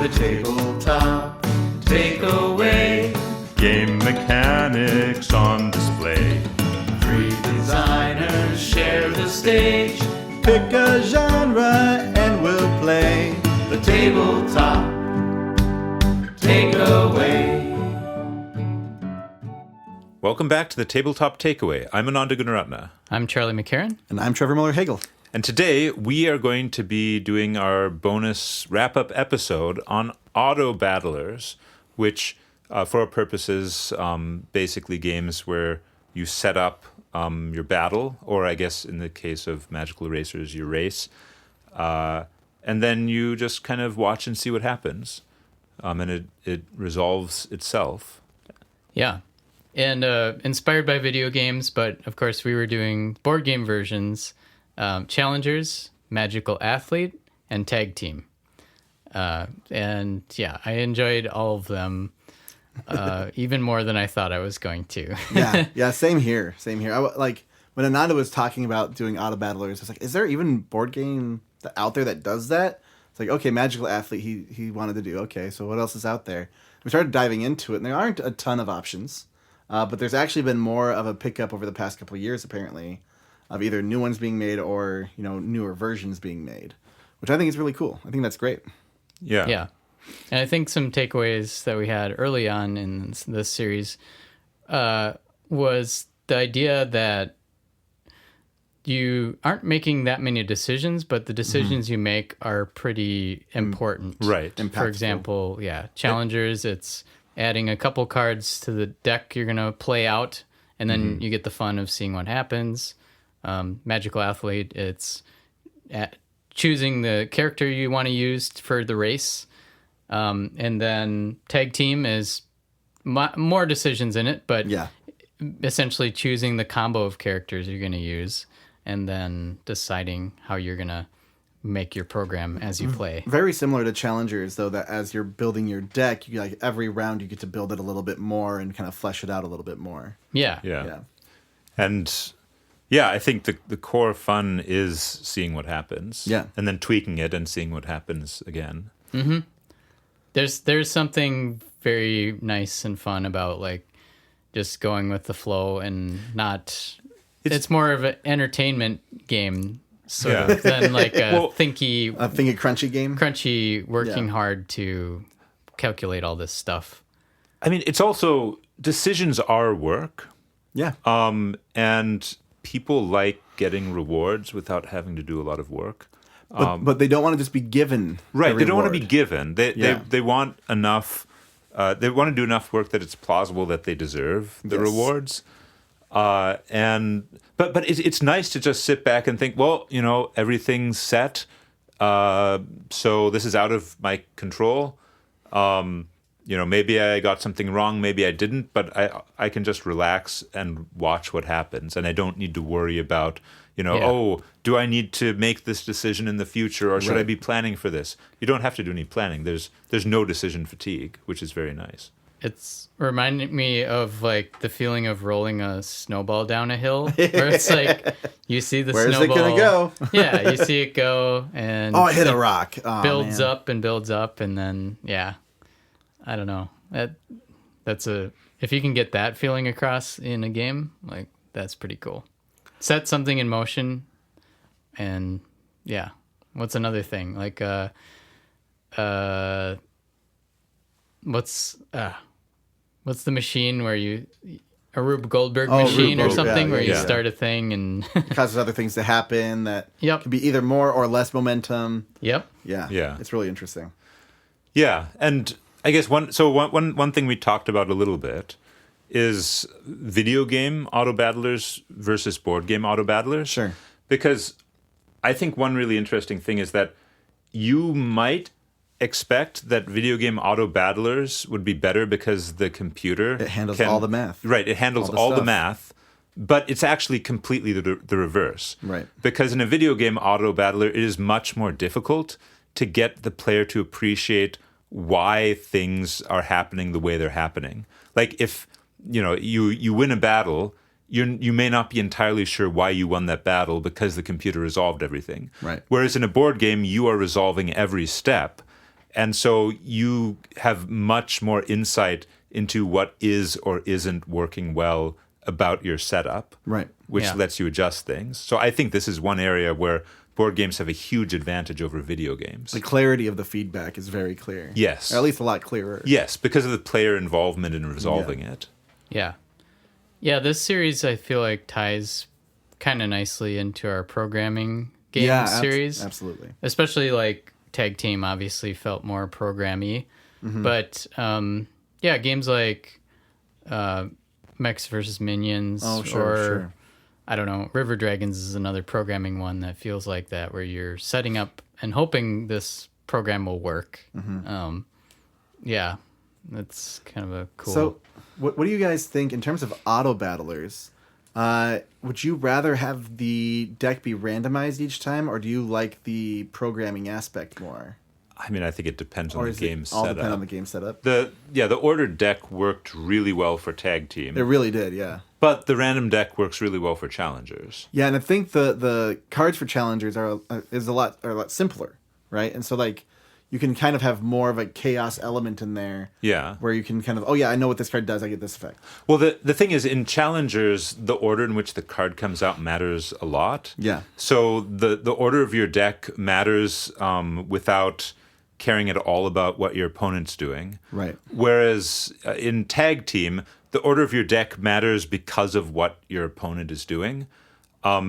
the tabletop takeaway. Game mechanics on display. Three designers share the stage. Pick a genre and we'll play The tabletop takeaway. Welcome back to the Tabletop Takeaway. I'm Ananda Gunaratna. I'm Charlie McCarran. And I'm Trevor Miller-Hagel. And today we are going to be doing our bonus wrap-up episode on Autobattlers, which, for our purposes, basically games where you set up your battle, or I guess in the case of Magical Erasers, your race, and then you just kind of watch and see what happens, and it resolves itself. Yeah. And inspired by video games, but of course we were doing board game versions, Challengers, Magical Athlete, and Tag Team. And yeah, I enjoyed all of them even more than I thought I was going to. Yeah, same here. Like when Ananda was talking about doing Autobattlers, I was like, is there even board game out there that does that? It's like, okay, Magical Athlete he wanted to do. Okay, so what else is out there? We started diving into it, and there aren't a ton of options. But there's actually been more of a pickup over the past couple of years, apparently, of either new ones being made or, newer versions being made, which I think is really cool. I think that's great. Yeah. Yeah. And I think some takeaways that we had early on in this series was the idea that you aren't making that many decisions, but the decisions you make are pretty important. Right. Impactful. For example, Challengers, it's adding a couple cards to the deck you're going to play out, and then you get the fun of seeing what happens. Magical Athlete, it's choosing the character you want to use for the race. And then Tag Team is more decisions in it, but essentially choosing the combo of characters you're going to use, and then deciding how you're going to make your program as you play. Very similar to Challengers, though, that as you're building your deck, every round you get to build it a little bit more and kind of flesh it out a little bit more. Yeah. And I think the core fun is seeing what happens. Yeah. And then tweaking it and seeing what happens again. Mm-hmm. There's something very nice and fun about just going with the flow and not. It's more of an entertainment game sort of than a thinky crunchy game. Crunchy, working hard to calculate all this stuff. I mean, it's also decisions are work. Yeah. And people like getting rewards without having to do a lot of work. But they don't want to just be given. Right. They don't want to be given. They want enough. They want to do enough work that it's plausible that they deserve the rewards. But it's nice to just sit back and think, well, everything's set. So this is out of my control. Maybe I got something wrong, maybe I didn't, but I can just relax and watch what happens, and I don't need to worry about, do I need to make this decision in the future, or should I be planning for this? You don't have to do any planning. There's no decision fatigue, which is very nice. It's reminding me of the feeling of rolling a snowball down a hill, where it's you see the Where's snowball. Where's it gonna go? Yeah, you see it go, and it hit a rock. Builds up and builds up, and then I don't know. That's if you can get that feeling across in a game, that's pretty cool. Set something in motion, and what's another thing? What's the machine where a Rube Goldberg machine or something where you start a thing and it causes other things to happen that can be either more or less momentum. Yep. Yeah. It's really interesting. Yeah, and I guess one thing we talked about a little bit is video game Autobattlers versus board game Autobattlers. Sure. Because I think one really interesting thing is that you might expect that video game Autobattlers would be better because the computer... It handles all the math. Right, it handles all the math, but it's actually completely the reverse. Right. Because in a video game Autobattler, it is much more difficult to get the player to appreciate why things are happening the way they're happening. If you win a battle, you may not be entirely sure why you won that battle because the computer resolved everything. Right. Whereas in a board game, you are resolving every step, And so you have much more insight into what is or isn't working well about your setup, Right. which Yeah. lets you adjust things. So I think this is one area where board games have a huge advantage over video games. The clarity of the feedback is very clear. Yes. Or at least a lot clearer. Yes, because of the player involvement in resolving it. Yeah. Yeah, this series I feel like ties kind of nicely into our programming game series. Absolutely. Especially like Tag Team obviously felt more programmy. But yeah, games like Mechs versus Minions Sure. I don't know, River Dragons is another programming one that feels like that, where you're setting up and hoping this program will work. Yeah, that's kind of a cool... So, what do you guys think in terms of auto battlers? Would you rather have the deck be randomized each time, or do you like the programming aspect more? I mean, I think it depends on Or the is game it all depend on setup. the game setup? The ordered deck worked really well for Tag Team, It really did, yeah. but the random deck works really well for Challengers. Yeah, and I think the cards for challengers are a lot simpler, right? And so like you can kind of have more of a chaos element in there. Yeah. Where you can kind of, oh yeah, I know what this card does, I get this effect. Well, the thing is, in Challengers, the order in which the card comes out matters a lot. Yeah. So the order of your deck matters without caring at all about what your opponent's doing. Right. Whereas in Tag Team, the order of your deck matters because of what your opponent is doing.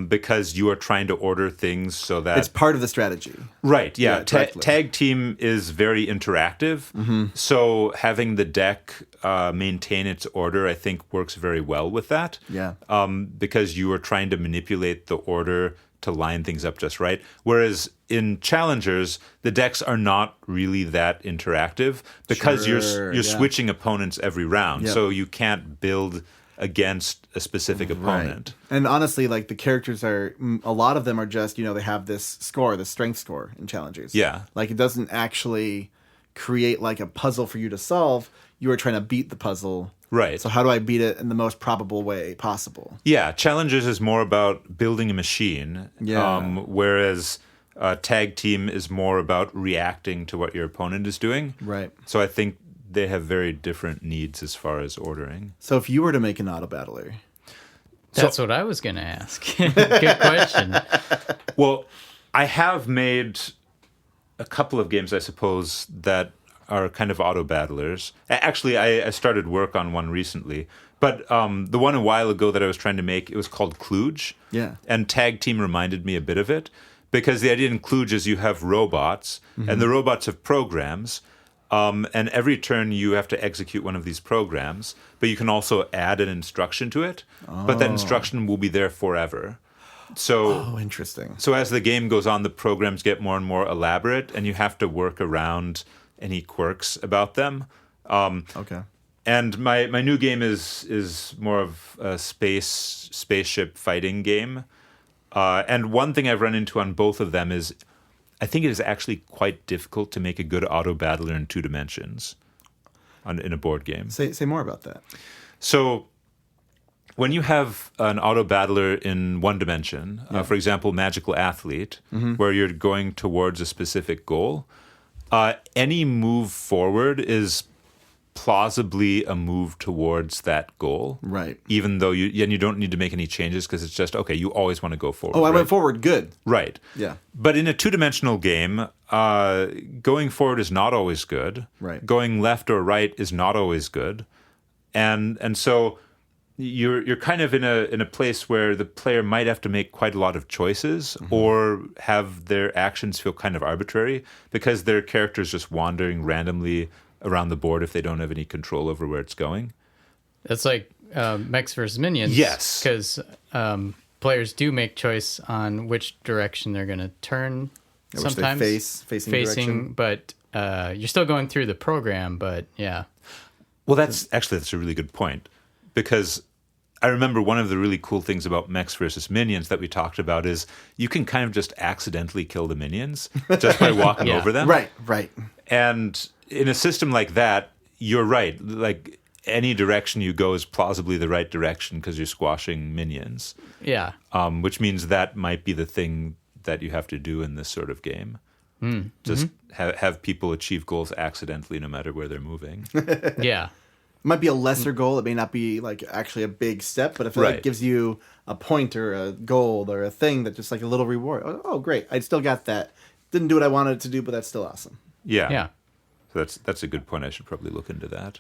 Because you are trying to order things so that... It's part of the strategy. Right, yeah. Yeah, directly. Tag Team is very interactive. So having the deck maintain its order, I think, works very well with that. Yeah. Because you are trying to manipulate the order to line things up just right. Whereas in Challengers, the decks are not really that interactive because Sure, you're yeah. switching opponents every round. Yep. So you can't build against a specific opponent. Right. And honestly, like the characters are, a lot of them are just, they have this score, the strength score in challengers. Yeah. Like it doesn't actually create like a puzzle for you to solve. You are trying to beat the puzzle. Right. So how do I beat it in the most probable way possible? Yeah, Challengers is more about building a machine, Yeah. Whereas Tag Team is more about reacting to what your opponent is doing. Right. So I think they have very different needs as far as ordering. So if you were to make an auto battler, That's what I was going to ask. Good question. Well, I have made a couple of games, I suppose, that are kind of auto battlers. Actually, I started work on one recently. But the one a while ago that I was trying to make, it was called Kluge. Yeah. And Tag Team reminded me a bit of it. Because the idea in Kluge is you have robots, and the robots have programs. And every turn you have to execute one of these programs, but you can also add an instruction to it. But that instruction will be there forever. So, interesting. so as the game goes on, the programs get more and more elaborate, and you have to work around any quirks about them. Okay. And my new game is more of a spaceship fighting game. And one thing I've run into on both of them is I think it is actually quite difficult to make a good auto battler in 2 dimensions in a board game. Say more about that. So when you have an auto battler in 1 dimension, for example, Magical Athlete, where you're going towards a specific goal, any move forward is plausibly a move towards that goal. Right. Even though you don't need to make any changes because it's just, okay, you always want to go forward. Oh, I right? went forward. Good. Right. Yeah. But in a 2-dimensional game, going forward is not always good. Right. Going left or right is not always good. And so you're kind of in a place where the player might have to make quite a lot of choices or have their actions feel kind of arbitrary because their character's just wandering randomly around the board if they don't have any control over where it's going. That's like Mechs versus Minions. Yes. Because players do make choice on which direction they're going to turn Which they sometimes. facing direction. But you're still going through the program, but yeah. Well, that's a really good point because I remember one of the really cool things about Mechs versus Minions that we talked about is you can kind of just accidentally kill the minions just by walking Yeah. over them. Right. And in a system like that, you're right. Like any direction you go is plausibly the right direction because you're squashing minions, Yeah. which means that might be the thing that you have to do in this sort of game. Just have people achieve goals accidentally, no matter where they're moving. Yeah. It might be a lesser goal. It may not be like actually a big step, but if it like, Right. gives you a point or a goal or a thing that just like a little reward. Oh, great! I still got that. Didn't do what I wanted it to do, but that's still awesome. Yeah. Yeah. So that's a good point. I should probably look into that.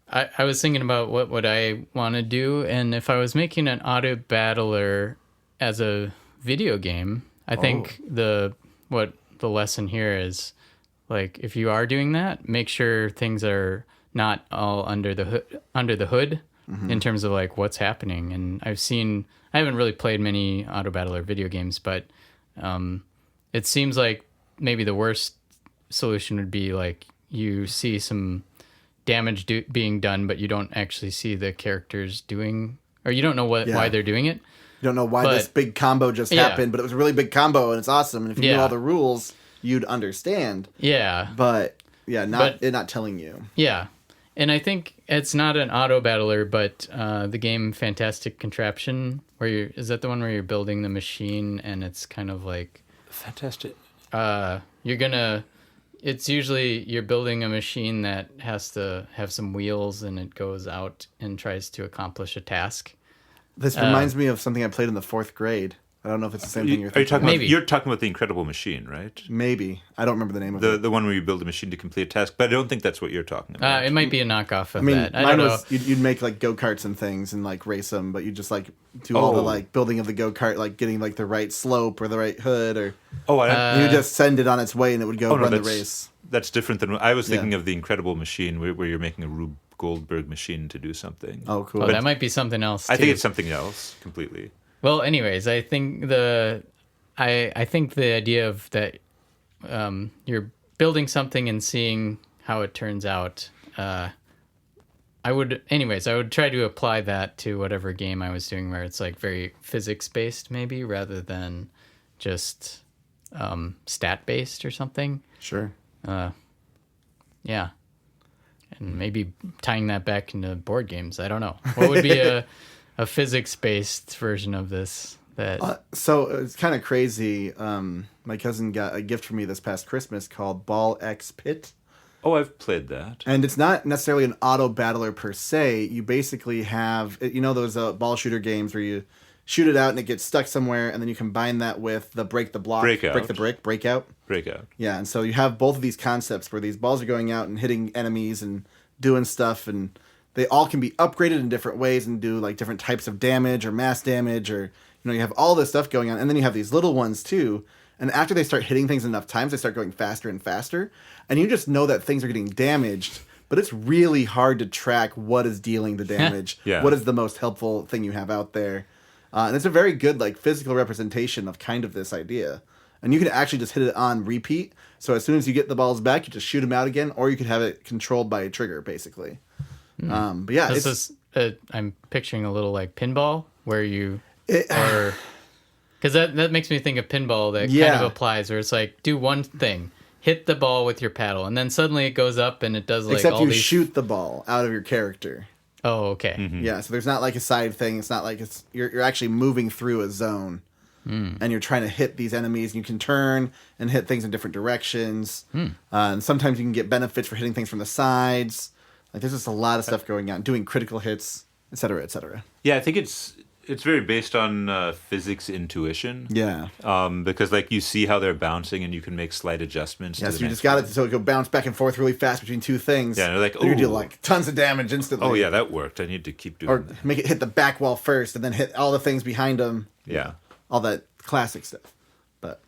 I was thinking about what would I want to do, and if I was making an Autobattler as a video game, I think the lesson here is, like, if you are doing that, make sure things are not all under the hood in terms of like what's happening. And I haven't really played many Autobattler video games, but it seems like maybe the worst solution would be like you see some damage being done, but you don't actually see the characters doing, or you don't know why they're doing it. You don't know why this big combo just happened, but it was a really big combo and it's awesome. And if you knew all the rules, you'd understand. Yeah. But not telling you. Yeah. And I think it's not an Autobattler, but the game Fantastic Contraption, is that the one where you're building the machine and it's kind of like Fantastic. It's usually you're building a machine that has to have some wheels and it goes out and tries to accomplish a task. This reminds me of something I played in the 4th grade. I don't know if it's the same thing you're thinking. Are you talking Maybe. about? You're talking about the Incredible Machine, right? Maybe. I don't remember the name of it. The one where you build a machine to complete a task, but I don't think that's what you're talking about. It might be a knockoff of I mean, that. I mine don't was know. you'd make like go-karts and things and like race them, but you just like do all the like building of the go-kart, like getting like the right slope or the right hood, or you just send it on its way and it would go run the race. That's different than I was thinking of the Incredible Machine, where you're making a Rube Goldberg machine to do something. Oh, cool. That might be something else. I think too. it's something else completely. Well, anyways, I think I think the idea of that you're building something and seeing how it turns out. I would try to apply that to whatever game I was doing, where it's like very physics based, maybe rather than just stat based or something. Sure. Yeah. And maybe tying that back into board games. I don't know. What would be a physics-based version of this? So it's kind of crazy. My cousin got a gift for me this past Christmas called Ball X Pit. Oh, I've played that. And it's not necessarily an auto battler per se. You basically have, those ball shooter games where you shoot it out and it gets stuck somewhere, and then you combine that with the break the block, Breakout. break the brick, breakout. Breakout. Yeah, and so you have both of these concepts where these balls are going out and hitting enemies and doing stuff, and they all can be upgraded in different ways and do like different types of damage or mass damage, or you have all this stuff going on, and then you have these little ones too. And after they start hitting things enough times, they start going faster and faster, and you just know that things are getting damaged. But it's really hard to track what is dealing the damage. Yeah. What is the most helpful thing you have out there. And it's a very good like physical representation of kind of this idea. And you can actually just hit it on repeat. So as soon as you get the balls back, you just shoot them out again, or you could have it controlled by a trigger, basically. But yeah, I'm picturing a little like pinball where because that makes me think of pinball that kind of applies, where it's like do one thing, hit the ball with your paddle, and then suddenly it goes up and it does like except all you these... shoot the ball out of your character. Oh, okay. Mm-hmm. Yeah, so there's not like a side thing. It's not like you're actually moving through a zone, and you're trying to hit these enemies. And you can turn and hit things in different directions, and sometimes you can get benefits for hitting things from the sides. Like there's just a lot of stuff going on, doing critical hits, etc., etc. Yeah, I think it's very based on physics intuition. Yeah. Because like you see how they're bouncing and you can make slight adjustments. Yeah, so you just got it so it go bounce back and forth really fast between two things. Yeah, and they're like, you do ooh. like tons of damage instantly. Oh yeah, that worked. I need to keep doing Or that. make it hit the back wall first and then hit all the things behind them. Yeah. All that classic stuff. But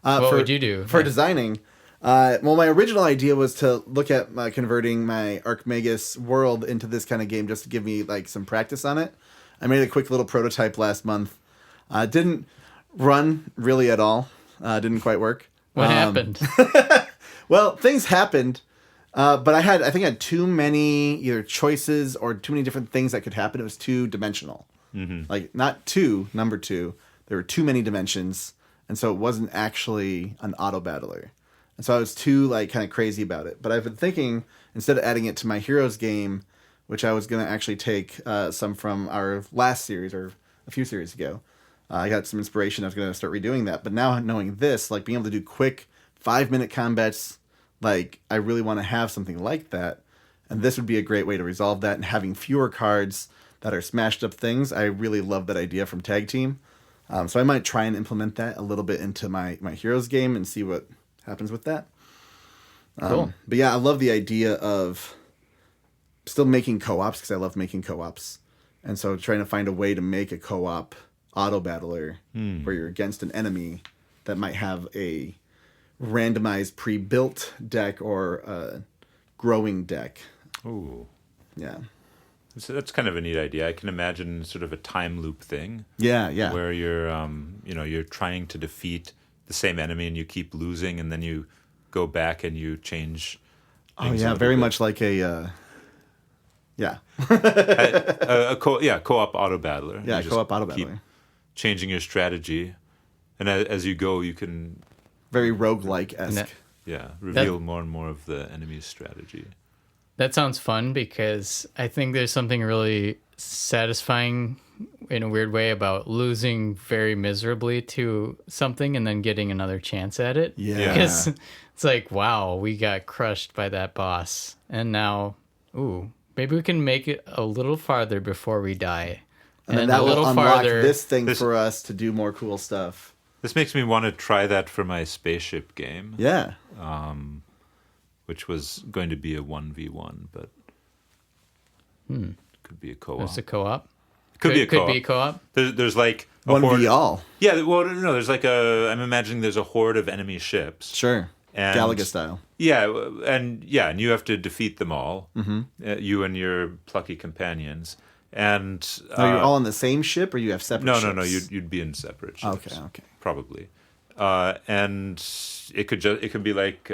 what would you do? For designing? Well, my original idea was to look at converting my Archmagus world into this kind of game just to give me like some practice on it. I made a quick little prototype last month. Didn't run really at all. Didn't quite work. What happened? Well, things happened, but I think I had too many either choices or too many different things that could happen. It was too dimensional. Mm-hmm. Like not number two. There were too many dimensions, and so it wasn't actually an auto battler. And so I was too like kind of crazy about it. But I've been thinking, instead of adding it to my Heroes game, which I was going to actually take some from our last series or a few series ago, I got some inspiration. I was going to start redoing that. But now knowing this, like being able to do quick 5-minute combats, like I really want to have something like that. And this would be a great way to resolve that. And having fewer cards that are smashed up things, I really love that idea from Tag Team. So I might try and implement that a little bit into my Heroes game and see what happens with that. Cool. But yeah, I love the idea of still making co-ops because I love making co-ops. And so trying to find a way to make a co-op auto battler where you're against an enemy that might have a randomized pre-built deck or a growing deck. Ooh. Yeah. So that's kind of a neat idea. I can imagine sort of a time loop thing. Yeah, yeah. Where you're, you're trying to defeat the same enemy and you keep losing, and then you go back and you change. Oh yeah, very much like a. Yeah. Co-op auto battler. Yeah, You just co-op auto keep battler. changing your strategy, and as you go, you can Very roguelike-esque. reveal more and more of the enemy's strategy. That sounds fun because I think there's something really satisfying in a weird way about losing very miserably to something and then getting another chance at it. Yeah. Because it's like, wow, we got crushed by that boss. And now, maybe we can make it a little farther before we die. And then that will unlock this thing for us to do more cool stuff. This makes me want to try that for my spaceship game. Yeah. Which was going to be a 1v1, but could be a co-op. It's a co-op. Could be a co-op. Could be a co-op. There's like a 1v horde. all. Yeah, well, no, there's like I'm imagining there's a horde of enemy ships. Sure. And, Galaga style. Yeah, and you have to defeat them all. You and your plucky companions. And You're all on the same ship, or you have separate ships? No. You'd be in separate ships. Okay. Probably. And it could be like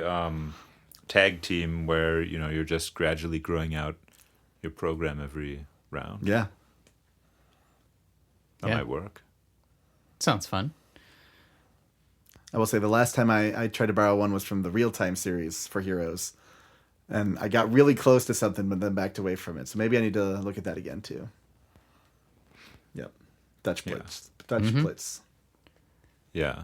tag team where you're just gradually growing out your program every round. Yeah. That might work. Sounds fun. I will say the last time I tried to borrow one was from the Real-Time series for Heroes. And I got really close to something, but then backed away from it. So maybe I need to look at that again, too. Yep. Dutch Blitz. Dutch Blitz. Yeah.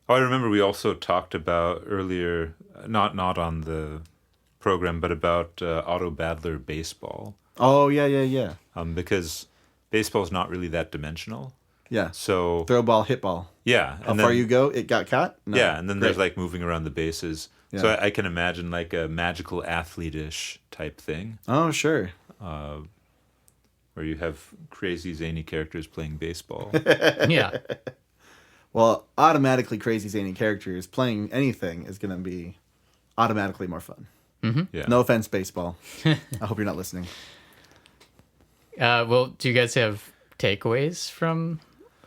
Oh, I remember we also talked about earlier, not on the program, but about Autobattler baseball. Oh, yeah. Because baseball's not really that dimensional. Yeah. So Throw ball, hit ball. yeah. How far you go, it got caught? No. Yeah, and then there's Great. like moving around the bases. Yeah. So I can imagine like a magical athlete-ish type thing Oh, sure. where you have crazy zany characters playing baseball. Yeah. Well, automatically crazy zany characters playing anything is going to be automatically more fun. Yeah. No offense, baseball. I hope you're not listening. Well, do you guys have takeaways from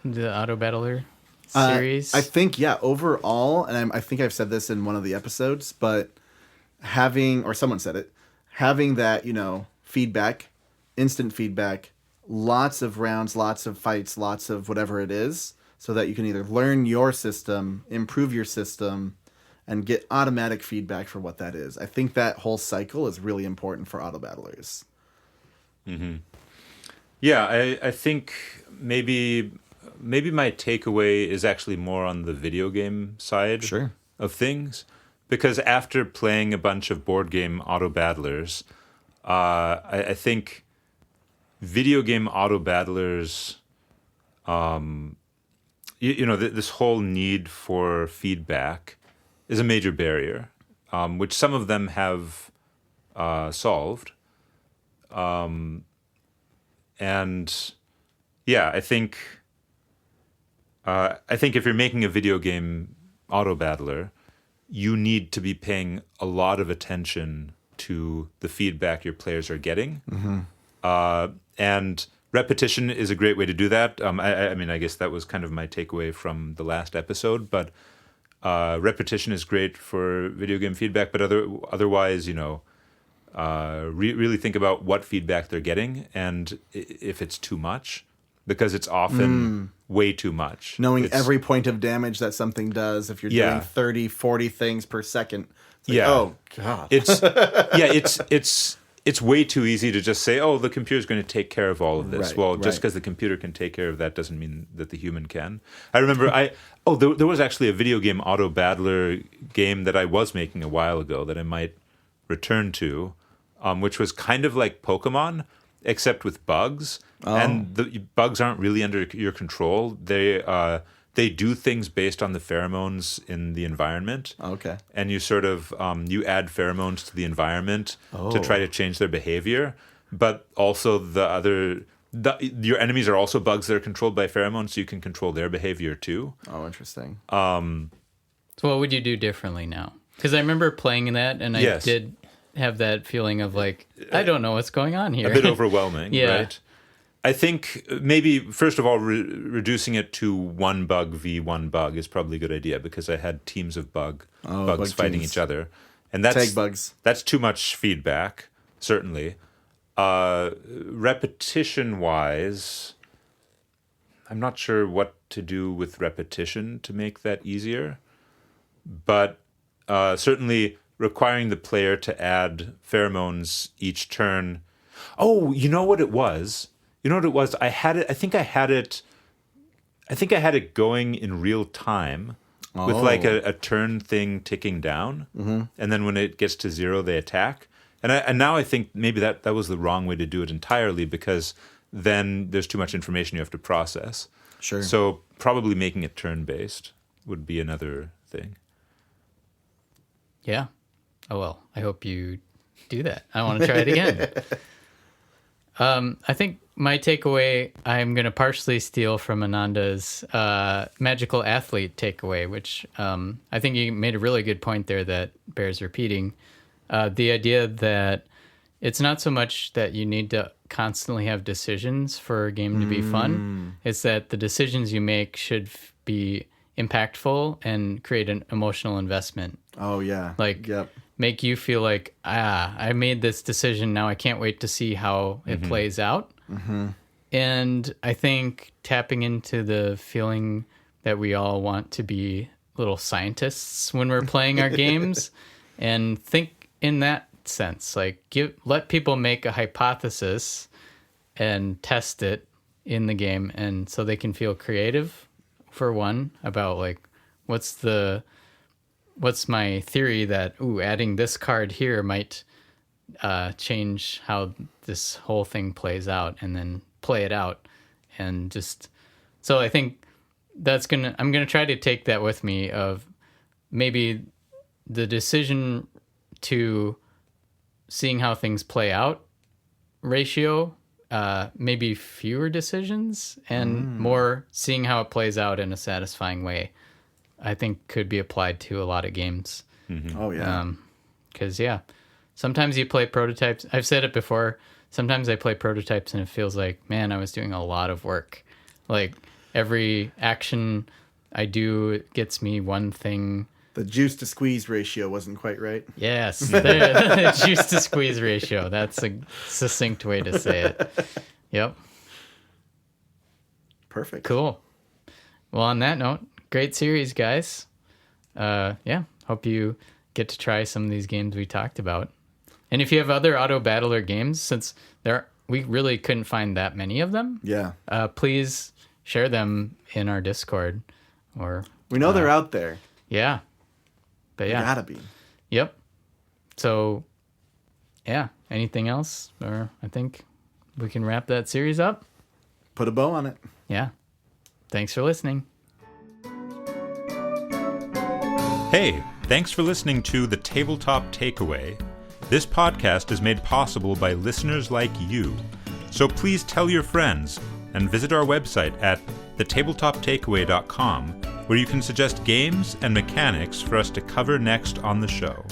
the Auto Battler series? I think, overall, and I think I've said this in one of the episodes, but having, or someone said it, having that, feedback, instant feedback, lots of rounds, lots of fights, lots of whatever it is, so that you can either learn your system, improve your system, and get automatic feedback for what that is. I think that whole cycle is really important for auto battlers. Yeah, I think maybe my takeaway is actually more on the video game side of things. Because after playing a bunch of board game auto battlers, I think video game auto battlers, this whole need for feedback is a major barrier, which some of them have solved. And yeah, I think if you're making a video game auto battler, you need to be paying a lot of attention to the feedback your players are getting. And repetition is a great way to do that. I mean, I guess that was kind of my takeaway from the last episode, but repetition is great for video game feedback, but otherwise, really think about what feedback they're getting and if it's too much, because it's often way too much. Knowing every point of damage that something does, if you're doing 30, 40 things per second. It's like, oh, God. It's it's way too easy to just say, oh, the computer's going to take care of all of this. Right, Well, just right. because the computer can take care of that doesn't mean that the human can. I remember there was actually a video game, Autobattler game that I was making a while ago that I might return to, which was kind of like Pokemon, except with bugs. Oh. And the bugs aren't really under your control. They do things based on the pheromones in the environment. Okay. And you sort of you add pheromones to the environment to try to change their behavior. But also your enemies are also bugs that are controlled by pheromones, so you can control their behavior too. Oh, interesting. So what would you do differently now? Because I remember playing that, and I Yes. did have that feeling of like, I don't know what's going on here. A bit overwhelming, Yeah. right? I think maybe, first of all, reducing it to one bug v one bug is probably a good idea, because I had teams of bugs bug fighting teams. each other. And that's Tag bugs. That's too much feedback, certainly. Repetition-wise, I'm not sure what to do with repetition to make that easier. But certainly requiring the player to add pheromones each turn. Oh, you know what it was? I had it. I think I had it going in real time with like a turn thing ticking down, and then when it gets to 0, they attack. And now I think maybe that was the wrong way to do it entirely, because then there's too much information you have to process. Sure. So probably making it turn based would be another thing. Yeah. Oh, well, I hope you do that. I want to try it again. I think my takeaway, I'm going to partially steal from Ananda's magical athlete takeaway, which I think you made a really good point there that bears repeating. The idea that it's not so much that you need to constantly have decisions for a game to be fun. It's that the decisions you make should be impactful and create an emotional investment. Oh, yeah. Like, Yep. make you feel like, I made this decision. Now I can't wait to see how it plays out. And I think tapping into the feeling that we all want to be little scientists when we're playing our games, and think in that sense, like let people make a hypothesis and test it in the game, and so they can feel creative, for one, about like what's my theory that adding this card here might change how this whole thing plays out, and then play it out. And just so I think I'm gonna try to take that with me, of maybe the decision to seeing how things play out ratio, maybe fewer decisions and more seeing how it plays out in a satisfying way, I think could be applied to a lot of games. Oh, yeah. Because, sometimes you play prototypes. I've said it before. Sometimes I play prototypes and it feels like, man, I was doing a lot of work. Like, every action I do gets me one thing. The juice to squeeze ratio wasn't quite right. Yes, the juice to squeeze ratio. That's a succinct way to say it. Yep. Perfect. Cool. Well, on that note, great series, guys. Hope you get to try some of these games we talked about. And if you have other Autobattler games, since we really couldn't find that many of them, Yeah. please share them in our Discord. Or We know they're out there. yeah, but They yeah, gotta be. yep. So anything else? Or I think we can wrap that series up. Put a bow on it. Yeah. Thanks for listening. Hey, thanks for listening to The Tabletop Takeaway. This podcast is made possible by listeners like you. So please tell your friends and visit our website at thetabletoptakeaway.com, where you can suggest games and mechanics for us to cover next on the show.